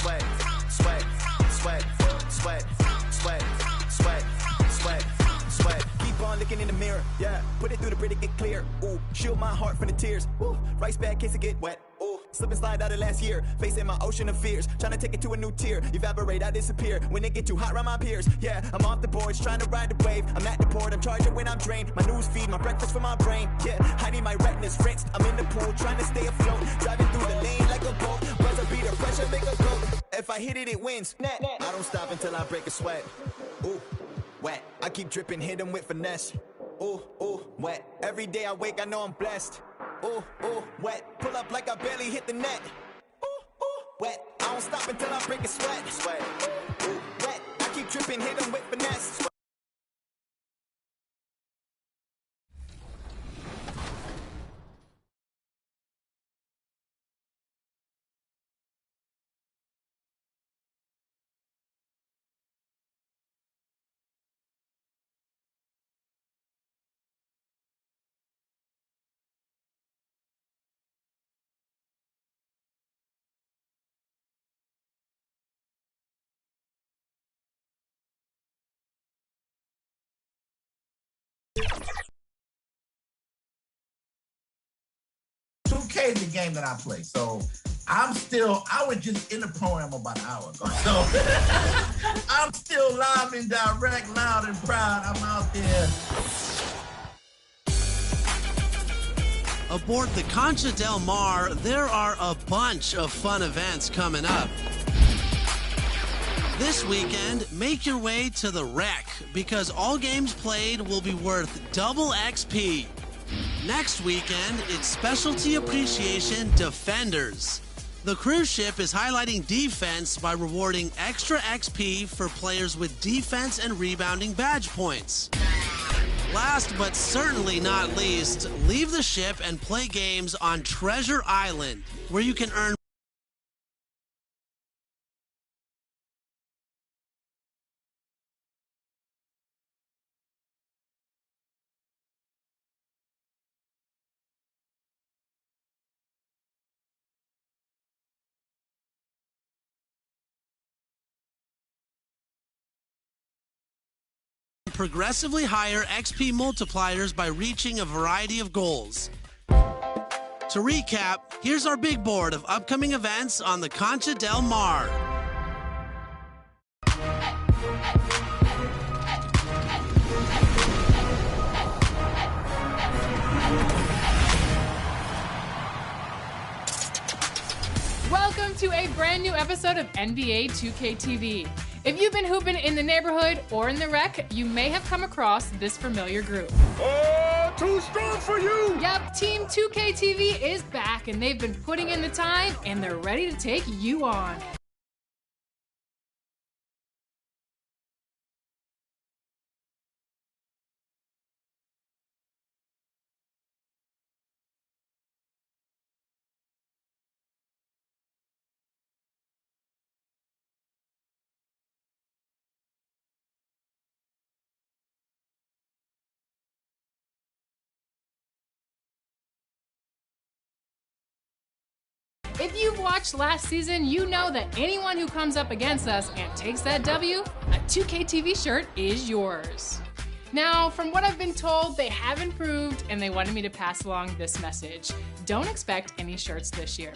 sweat, sweat, sweat, sweat, sweat, sweat, sweat, sweat. Keep on looking in the mirror, yeah. Put it through the Brita, get clear. Ooh, shield my heart from the tears. Ooh, rice bag case it get wet. Ooh, slip and slide out of last year. Facing my ocean of fears, trying to take it to a new tier. Evaporate, I disappear when it get too hot around my peers. Yeah, I'm off the boards, trying to ride the wave. I'm at the port, I'm charging when I'm drained. My news feed, my breakfast for my brain. Yeah, hiding my retinas rinsed. I'm in the pool, trying to stay afloat. Driving through the lane like a boat. Buzzer beater, pressure make a go. If I hit it, it wins. I don't stop until I break a sweat. Ooh, wet. I keep dripping, hit them with finesse. Ooh, ooh, wet. Every day I wake, I know I'm blessed. Ooh, ooh, wet. Pull up like I barely hit the net. Ooh, ooh, wet. I don't stop until I break a sweat. Sweat. Ooh, wet. I keep dripping, hit them with finesse. is the game that I play. So I was just in the program about an hour ago. So I'm still live and direct, loud and proud. I'm out there. Aboard the Concha Del Mar, there are a bunch of fun events coming up. This weekend, make your way to the Wreck, because all games played will be worth double XP. Next weekend, it's Specialty Appreciation Defenders. The cruise ship is highlighting defense by rewarding extra XP for players with defense and rebounding badge points. Last but certainly not least, leave the ship and play games on Treasure Island, where you can earn progressively higher XP multipliers by reaching a variety of goals. To recap, here's our big board of upcoming events on the Concha Del Mar. Welcome to a brand new episode of NBA 2K TV. If you've been hooping in the neighborhood or in the Wreck, you may have come across this familiar group. Oh, too strong for you! Yep, Team 2K TV is back, and they've been putting in the time, and they're ready to take you on. If you've watched last season, you know that anyone who comes up against us and takes that W, a 2K TV shirt is yours. Now, from what I've been told, they have improved and they wanted me to pass along this message. Don't expect any shirts this year.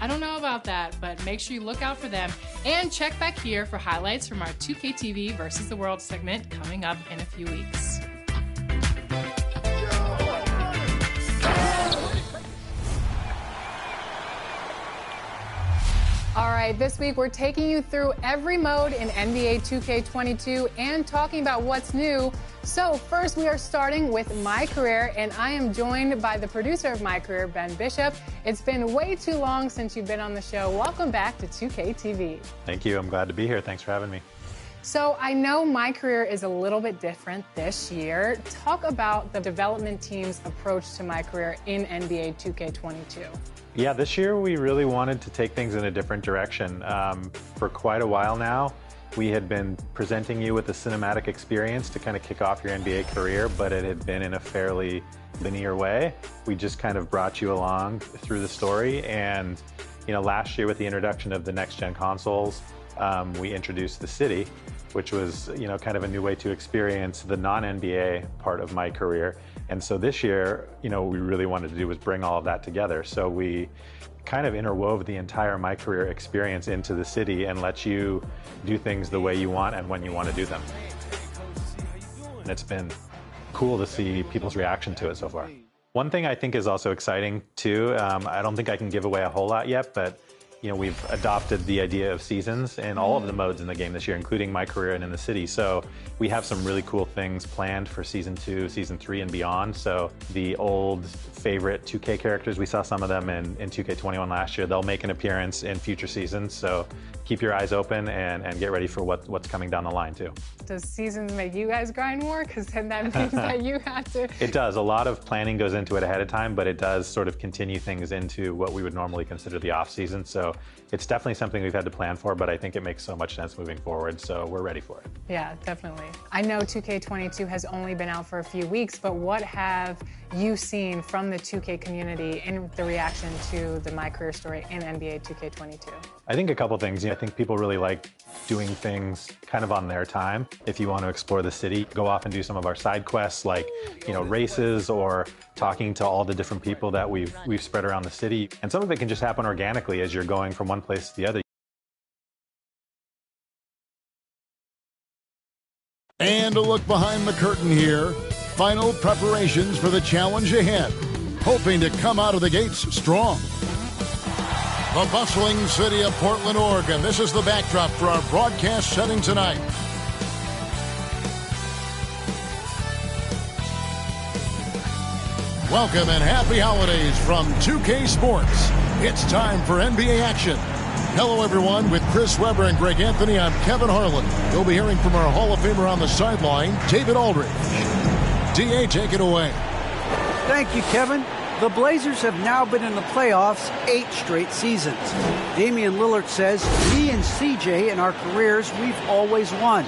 I don't know about that, but make sure you look out for them and check back here for highlights from our 2K TV versus the World segment coming up in a few weeks. All right, this week we're taking you through every mode in NBA 2K22 and talking about what's new. So first we are starting with My Career, and I am joined by the producer of My Career, Ben Bishop. It's been way too long since you've been on the show. Welcome back to 2K TV. Thank you. I'm glad to be here. Thanks for having me. So I know My Career is a little bit different this year. Talk about the development team's approach to My Career in NBA 2K22. Yeah, this year we really wanted to take things in a different direction. For quite a while now, we had been presenting you with a cinematic experience to kind of kick off your NBA career, but it had been in a fairly linear way. We just kind of brought you along through the story, and last year with the introduction of the next-gen consoles, we introduced the city, which was, kind of a new way to experience the non-NBA part of my career. And so this year, what we really wanted to do was bring all of that together. So we kind of interwove the entire My Career experience into the city and let you do things the way you want and when you want to do them. And it's been cool to see people's reaction to it so far. One thing I think is also exciting too, I don't think I can give away a whole lot yet, but we've adopted the idea of seasons in all of the modes in the game this year, including My Career and in the city. So we have some really cool things planned for Season 2, Season 3, and beyond. So the old favorite 2K characters, we saw some of them in 2K21 last year. They'll make an appearance in future seasons. So keep your eyes open and get ready for what's coming down the line too. Does seasons make you guys grind more? Because then that means that you have to... It does. A lot of planning goes into it ahead of time, but it does sort of continue things into what we would normally consider the off season. So it's definitely something we've had to plan for, but I think it makes so much sense moving forward. So we're ready for it. Yeah, definitely. I know 2K22 has only been out for a few weeks, but what have you seen from the 2K community in the reaction to the My Career story in NBA 2K22? I think a couple things. I think people really like doing things kind of on their time. If you want to explore the city, go off and do some of our side quests like, races or talking to all the different people that we've spread around the city. And some of it can just happen organically as you're going from one place to the other. And a look behind the curtain here. Final preparations for the challenge ahead. Hoping to come out of the gates strong. The bustling city of Portland, Oregon. This is the backdrop for our broadcast setting tonight. Welcome and happy holidays from 2K Sports. It's time for NBA action. Hello, everyone. With Chris Webber and Greg Anthony, I'm Kevin Harlan. You'll be hearing from our Hall of Famer on the sideline, David Aldridge. DA, take it away. Thank you, Kevin. The Blazers have now been in the playoffs 8 straight seasons. Damian Lillard says, me and CJ in our careers, we've always won.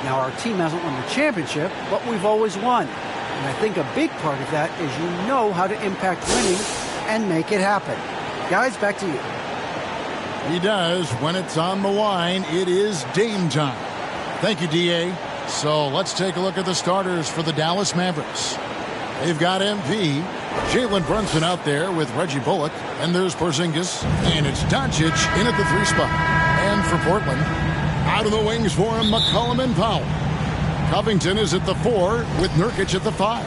Now, our team hasn't won the championship, but we've always won. And I think a big part of that is you know how to impact winning and make it happen. Guys, back to you. He does. When it's on the line, it is Dame time. Thank you, DA. So let's take a look at the starters for the Dallas Mavericks. They've got MP, Jalen Brunson out there with Reggie Bullock, and there's Porzingis, and it's Doncic in at the 3 spot. And for Portland, out of the wings for him, McCollum and Powell. Covington is at the 4 with Nurkic at the 5.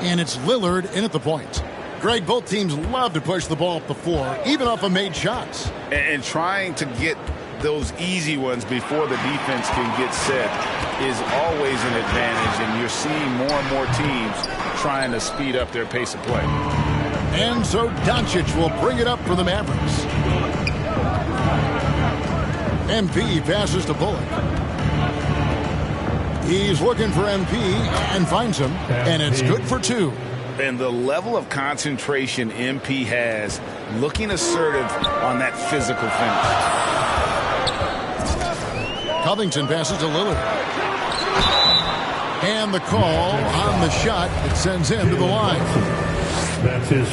And it's Lillard in at the point. Greg, both teams love to push the ball up the floor, even off of made shots. And trying to get those easy ones before the defense can get set is always an advantage, and you're seeing more and more teams trying to speed up their pace of play. And so Doncic will bring it up for the Mavericks. MP passes to Bullock. He's looking for MP and finds him, and it's good for 2. And the level of concentration MP has, looking assertive on that physical finish. Covington passes to Lillard. And the call on the shot that sends him to the line.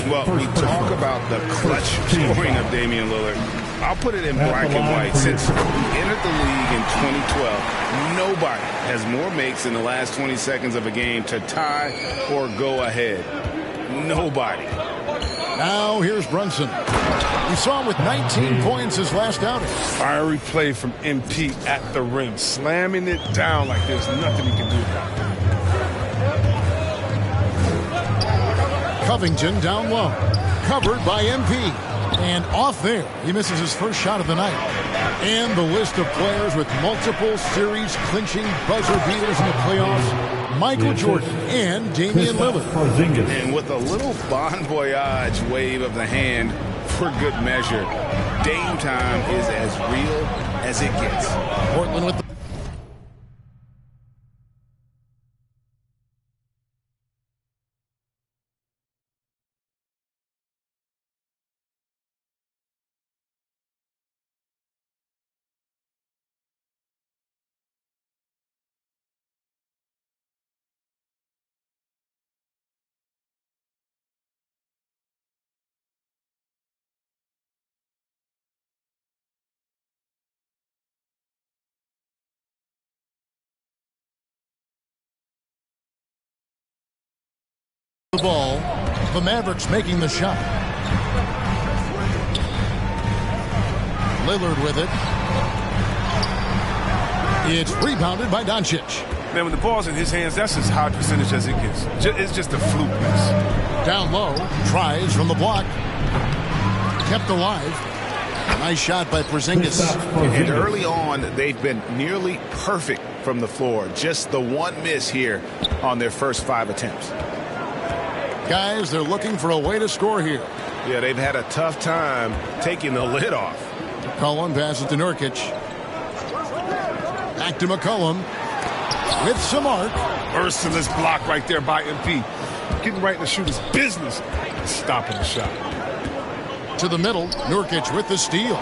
Well, we talk about the clutch scoring of Damian Lillard. I'll put it in black and white. Since he entered the league in 2012, nobody has more makes in the last 20 seconds of a game to tie or go ahead. Nobody. Now here's Brunson. We saw him with 19 points his last outing. Fiery play from MP at the rim, slamming it down like there's nothing he can do about it. Covington down low, covered by MP. And off there, he misses his first shot of the night. And the list of players with multiple series-clinching buzzer beaters in the playoffs, Michael Jordan and Damian Lillard. And with a little bon voyage wave of the hand for good measure, Dame time is as real as it gets. Portland with the the ball. The Mavericks making the shot. Lillard with it. It's rebounded by Doncic. Man, when the ball's in his hands, that's as high percentage as it gets. It's just a fluke miss. Down low, tries from the block. Kept alive. Nice shot by Porzingis. And early on, they've been nearly perfect from the floor. Just the one miss here on their first 5 attempts. Guys, they're looking for a way to score here. Yeah, they've had a tough time taking the lid off. McCollum passes to Nurkic. Back to McCollum. With some arc. Merciless block right there by MP. Getting right in the shooter's business. Stopping the shot. To the middle. Nurkic with the steal.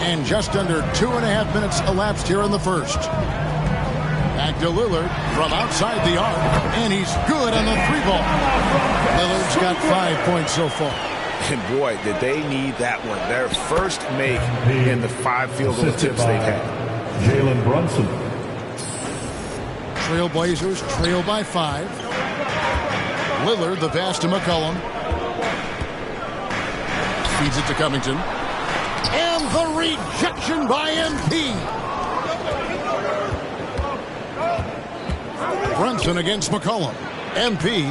And just under 2.5 minutes elapsed here in the first. Back to Lillard from outside the arc. And he's good on the 3-ball. Lillard's got 5 points so far. And boy, did they need that one. Their first make in the 5 field goal attempts they've had. Jalen Brunson. Trailblazers trail by 5. Lillard, the pass to McCollum. Feeds it to Covington. And the rejection by MP. Brunson against McCollum. MP.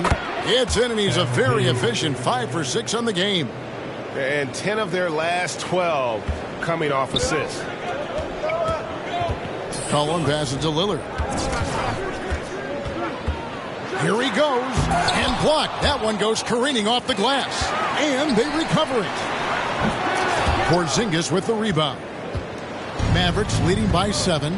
It's in, and he's a very efficient 5 for 6 on the game. And 10 of their last 12 coming off assists. Cullen passes to Lillard. Here he goes. And blocked. That one goes careening off the glass. And they recover it. Porzingis with the rebound. Mavericks leading by 7.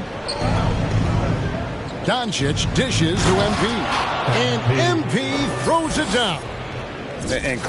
Doncic dishes to MP. And MP throws it down. And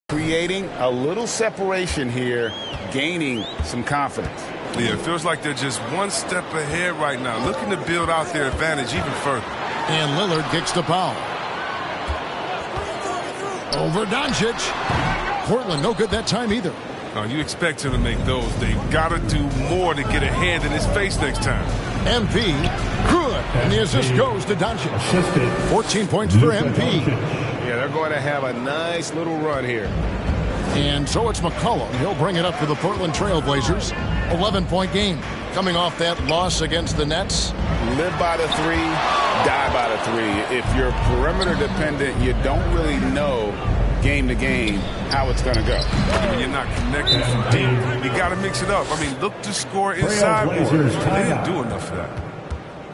creating a little separation here, gaining some confidence. Yeah, it feels like they're just one step ahead right now, looking to build out their advantage even further. And Lillard kicks the foul. Over Doncic. Portland no good that time either. You expect him to make those. They've got to do more to get a hand in his face next time. MP, good. And the assist goes to Doncic. 14 points for MP. Yeah, they're going to have a nice little run here. And so it's McCollum. He'll bring it up for the Portland Trailblazers. 11-point game. Coming off that loss against the Nets. Live by the 3, die by the 3. If you're perimeter dependent, you don't really know game to game how it's going to go. When you're not connected from deep, you got to mix it up. I mean, look to score inside more. They didn't do enough for that.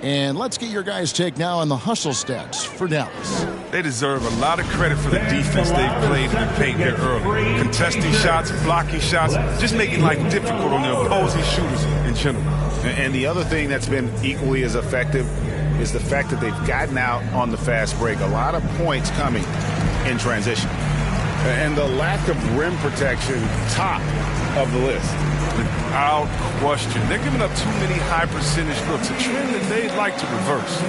And let's get your guys' take now on the hustle stats for Dallas. They deserve a lot of credit for the defense they played in the paint here early. Contesting shots, blocking shots, just making life difficult on the opposing shooters in general. And the other thing that's been equally as effective is the fact that they've gotten out on the fast break. A lot of points coming in transition. And the lack of rim protection, top of the list. Without question. They're giving up too many high percentage looks, a trend that they'd like to reverse.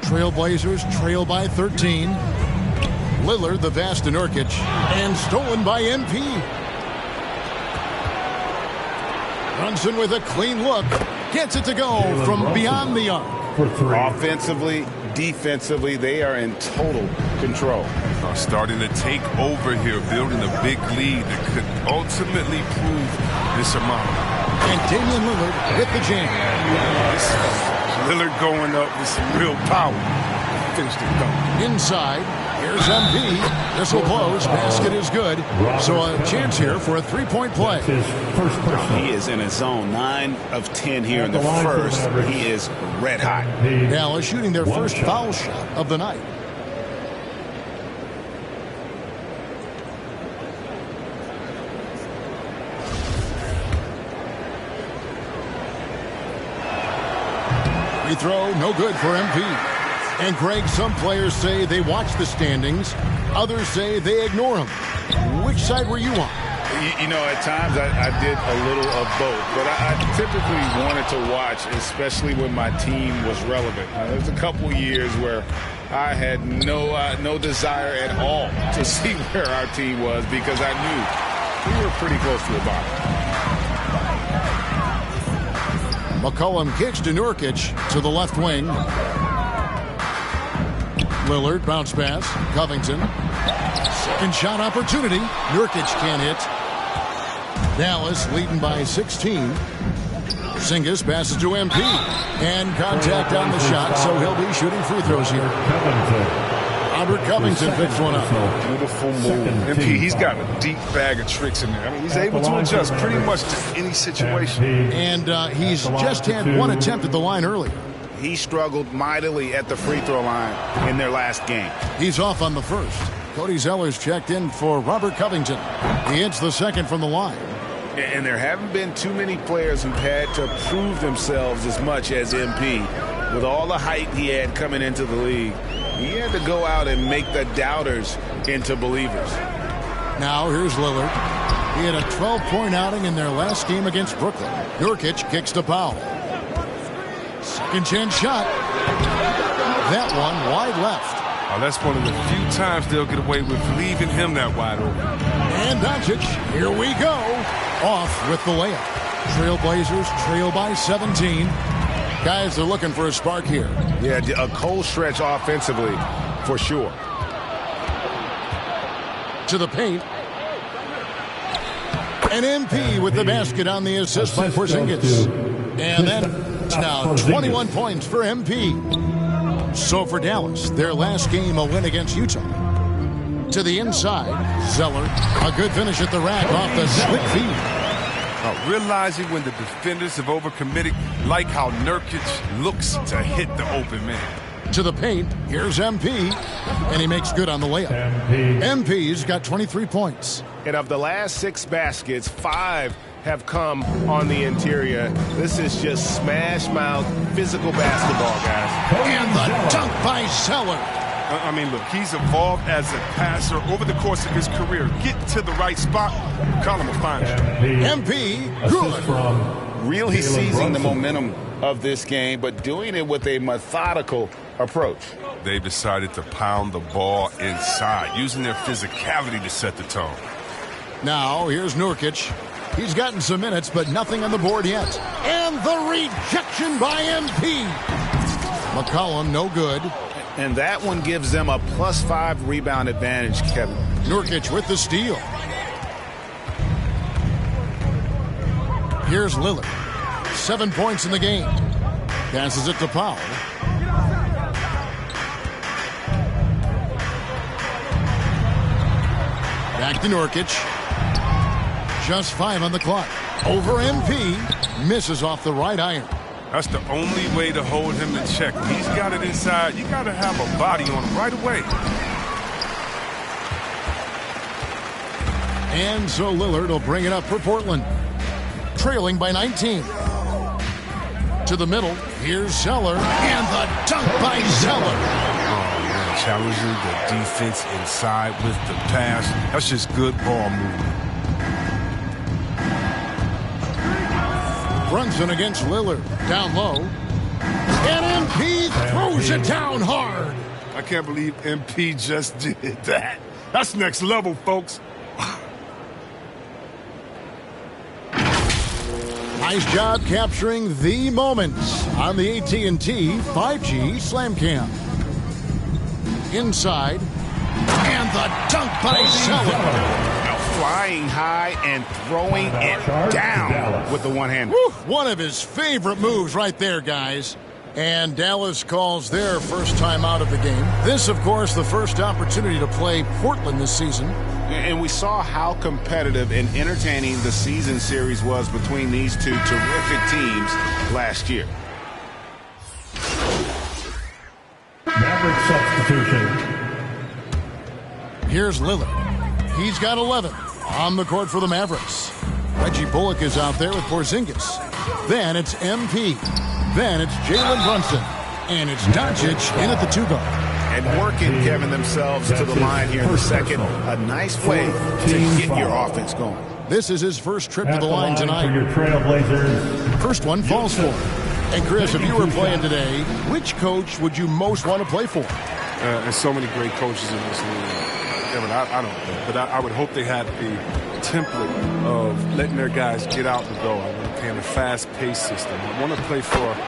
Trailblazers trail by 13. Lillard, the pass to Nurkic, and stolen by MP. Brunson with a clean look. Gets it to go from beyond the arc. Offensively, defensively, they are in total control. Starting to take over here, building a big lead that could ultimately prove insurmountable. And Damian Lillard with the jam. Lillard going up with some real power. Finished it though. Inside, Here's MP. This will close. Basket is good. So a chance here for a three-point play. He is in his zone. 9 of 10 here in the first. He is red hot. Dallas shooting their first foul shot of the night. Free throw, no good for MP. And Greg, some players say they watch the standings. Others say they ignore them. Which side were you on? You know, at times I did a little of both, but I typically wanted to watch, especially when my team was relevant. There's a couple years where I had no desire at all to see where our team was because I knew we were pretty close to the bottom. McCollum kicks to Nurkic to the left wing. Lillard, bounce pass. Covington. Second shot opportunity. Nurkic can't hit. Dallas leading by 16. Porzingis passes to MP. And contact on the shot, so he'll be shooting free throws here. Robert Covington picks one up. Beautiful move. MP, he's got a deep bag of tricks in there. I mean, he's able to adjust pretty much to any situation. And he's just had one attempt at the line earlier. He struggled mightily at the free throw line in their last game. He's off on the first. Cody Zeller's checked in for Robert Covington. He hits the second from the line. And there haven't been too many players who've had to prove themselves as much as MP. With all the hype he had coming into the league, he had to go out and make the doubters into believers. Now here's Lillard. He had a 12-point outing in their last game against Brooklyn. Nurkic kicks to Powell. Second chance shot. That one wide left. Oh, that's one of the few times they'll get away with leaving him that wide open. And Doncic, here we go. Off with the layup. Trailblazers trail by 17. Guys, they're looking for a spark here. Yeah, a cold stretch offensively, for sure. To the paint. And MP with the basket on the assist by Porzingis. And then it's now 21 points for MP. So for Dallas, their last game a win against Utah. To the inside, Zeller. A good finish at the rack off the slick feed. Realizing when the defenders have overcommitted, like how Nurkic looks to hit the open man. To the paint, here's MP, and he makes good on the layup. MP's got 23 points. And of the last 6 baskets, 5 have come on the interior. This is just smash mouth physical basketball, guys. And the dunk by Zeller. I mean, look, he's evolved as a passer over the course of his career. Get to the right spot, Colin will find you. MP, good. Really seizing the momentum of this game, but doing it with a methodical approach. They've decided to pound the ball inside, using their physicality to set the tone. Now, here's Nurkic. He's gotten some minutes, but nothing on the board yet. And the rejection by MP. McCollum, no good. And that one gives them a +5 rebound advantage, Kevin. Nurkic with the steal. Here's Lillard. 7 points in the game. Passes it to Powell. Back to Nurkic. Just 5 on the clock. Over MP. Misses off the right iron. That's the only way to hold him in check. He's got it inside. You got to have a body on him right away. And so Lillard will bring it up for Portland. Trailing by 19. To the middle. Here's Zeller. And the dunk by Zeller. Oh, man. Challenging the defense inside with the pass. That's just good ball movement. Brunson against Lillard. Down low. And MP throws it down hard. I can't believe MP just did that. That's next level, folks. Nice job capturing the moments on the AT&T 5G Slam Cam. Inside. And the dunk by Zeller. Flying high and throwing it down with the one hand. One of his favorite moves right there, guys. And Dallas calls their first time out of the game. This, of course, the first opportunity to play Portland this season. And we saw how competitive and entertaining the season series was between these two terrific teams last year. Maverick substitution. Here's Lillard. He's got 11 on the court for the Mavericks. Reggie Bullock is out there with Porzingis. Then it's MP. Then it's Jalen Brunson. And it's Doncic in at the 2 guard. And working, Kevin, themselves to the line here in the second. A nice way to get your offense going. This is his first trip to the line tonight. For your Trailblazers. First one falls for. And Chris, if you were playing today, which coach would you most want to play for? There's so many great coaches in this league. Kevin, I don't know. But I would hope they had the template of letting their guys get out and go. I want to play in a fast-paced system. I want to play for